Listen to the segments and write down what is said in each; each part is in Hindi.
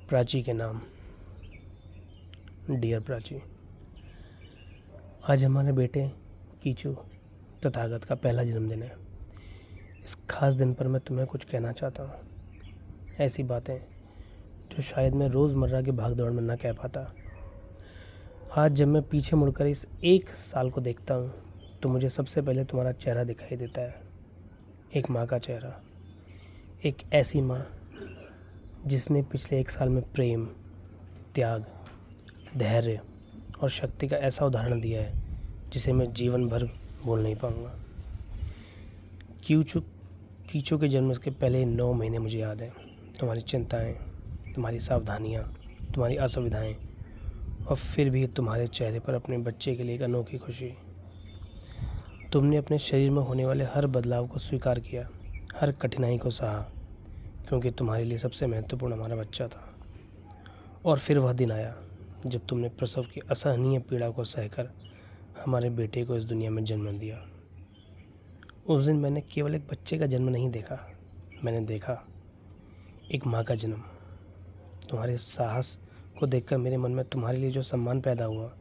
प्राची के नाम। डियर प्राची, आज हमारे बेटे कीचू तथागत का पहला जन्मदिन है। इस खास दिन पर मैं तुम्हें कुछ कहना चाहता हूँ, ऐसी बातें जो शायद मैं रोज़मर्रा की भागदौड़ में ना कह पाता। आज जब मैं पीछे मुड़कर इस 1 साल को देखता हूँ तो मुझे सबसे पहले तुम्हारा चेहरा दिखाई देता है। एक माँ का चेहरा, एक ऐसी माँ जिसने पिछले 1 साल में प्रेम, त्याग, धैर्य और शक्ति का ऐसा उदाहरण दिया है जिसे मैं जीवन भर भूल नहीं पाऊँगा। कीचू के जन्म के पहले 9 महीने मुझे याद है। तुम्हारी चिंताएं, तुम्हारी सावधानियां, तुम्हारी असुविधाएं और फिर भी तुम्हारे चेहरे पर अपने बच्चे के लिए एक अनोखी खुशी। तुमने अपने शरीर में होने वाले हर बदलाव को स्वीकार किया, हर कठिनाई को सहा, क्योंकि तुम्हारे लिए सबसे महत्वपूर्ण हमारा बच्चा था। और फिर वह दिन आया जब तुमने प्रसव की असहनीय पीड़ा को सहकर हमारे बेटे को इस दुनिया में जन्म दिया। उस दिन मैंने केवल एक बच्चे का जन्म नहीं देखा, मैंने देखा एक माँ का जन्म। तुम्हारे साहस को देखकर मेरे मन में तुम्हारे लिए जो सम्मान पैदा हुआ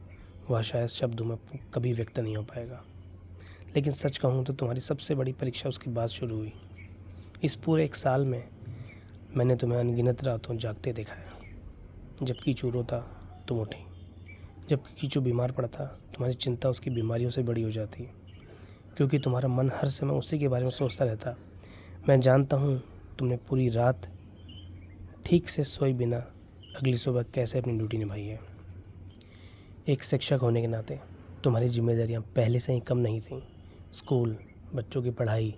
वह शायद शब्दों में कभी व्यक्त नहीं हो पाएगा। लेकिन सच कहूँ तो तुम्हारी सबसे बड़ी परीक्षा उसके बाद शुरू हुई। इस पूरे 1 साल में मैंने तुम्हें अनगिनत रातों जागते देखा है। जब कीचू रोता तुम उठी, जब कीचू बीमार पड़ता तुम्हारी चिंता उसकी बीमारियों से बड़ी हो जाती, क्योंकि तुम्हारा मन हर समय उसी के बारे में सोचता रहता। मैं जानता हूँ तुमने पूरी रात ठीक से सोए बिना अगली सुबह कैसे अपनी ड्यूटी निभाई है। एक शिक्षक होने के नाते तुम्हारी जिम्मेदारियाँ पहले से ही कम नहीं थीं। स्कूल, बच्चों की पढ़ाई,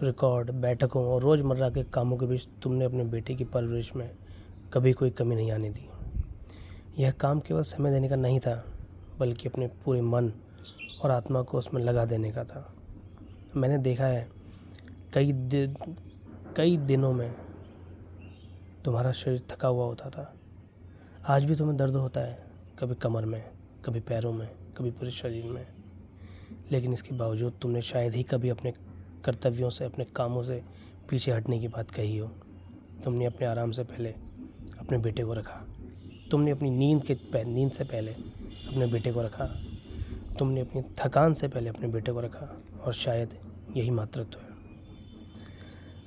रिकॉर्ड, बैठकों और रोज़मर्रा के कामों के बीच तुमने अपने बेटे की परवरिश में कभी कोई कमी नहीं आने दी। यह काम केवल समय देने का नहीं था, बल्कि अपने पूरे मन और आत्मा को उसमें लगा देने का था। मैंने देखा है कई दिनों में तुम्हारा शरीर थका हुआ होता था। आज भी तुम्हें दर्द होता है, कभी कमर में, कभी पैरों में, कभी पूरे शरीर में। लेकिन इसके बावजूद तुमने शायद ही कभी अपने कर्तव्यों से, अपने कामों से पीछे हटने की बात कही हो। तुमने अपने आराम से पहले अपने बेटे को रखा। तुमने अपनी नींद से पहले अपने बेटे को रखा। तुमने अपनी थकान से पहले अपने बेटे को रखा। और शायद यही मातृत्व है।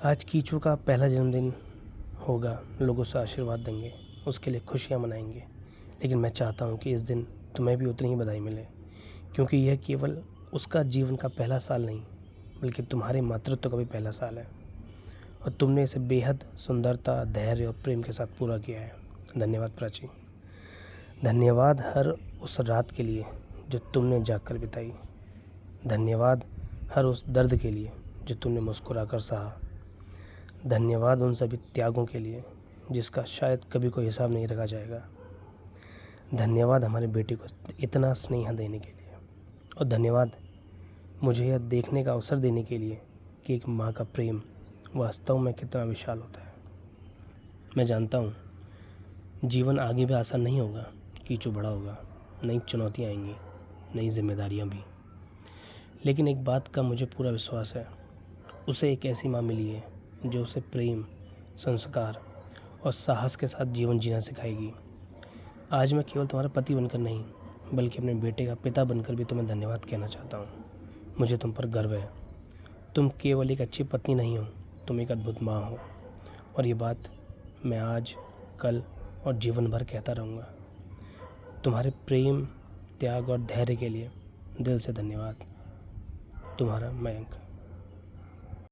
आज कीचू का पहला जन्मदिन होगा, लोग उसे आशीर्वाद देंगे, उसके लिए खुशियाँ मनाएंगे। लेकिन मैं चाहता हूँ कि इस दिन तुम्हें भी उतनी ही बधाई मिले, क्योंकि यह केवल उसका जीवन का पहला साल नहीं, बल्कि तुम्हारे मातृत्व का भी पहला साल है। और तुमने इसे बेहद सुंदरता, धैर्य और प्रेम के साथ पूरा किया है। धन्यवाद प्राची। धन्यवाद हर उस रात के लिए जो तुमने जागकर बिताई। धन्यवाद हर उस दर्द के लिए जो तुमने मुस्कुराकर सहा। धन्यवाद उन सभी त्यागों के लिए जिसका शायद कभी कोई हिसाब नहीं रखा जाएगा। धन्यवाद हमारे बेटे को इतना स्नेह देने के लिए। और धन्यवाद मुझे यह देखने का अवसर देने के लिए कि एक माँ का प्रेम वास्तव में कितना विशाल होता है। मैं जानता हूँ जीवन आगे भी आसान नहीं होगा। कीचू बड़ा होगा, नई चुनौतियाँ आएंगी, नई जिम्मेदारियाँ भी। लेकिन एक बात का मुझे पूरा विश्वास है, उसे एक ऐसी माँ मिली है जो उसे प्रेम, संस्कार और साहस के साथ जीवन जीना सिखाएगी। आज मैं केवल तुम्हारा पति बनकर नहीं, बल्कि अपने बेटे का पिता बनकर भी तुम्हें धन्यवाद कहना चाहता हूँ। मुझे तुम पर गर्व है। तुम केवल एक अच्छी पत्नी नहीं हो, तुम एक अद्भुत माँ हो। और ये बात मैं आज, कल और जीवन भर कहता रहूँगा। तुम्हारे प्रेम, त्याग और धैर्य के लिए दिल से धन्यवाद। तुम्हारा मयंक।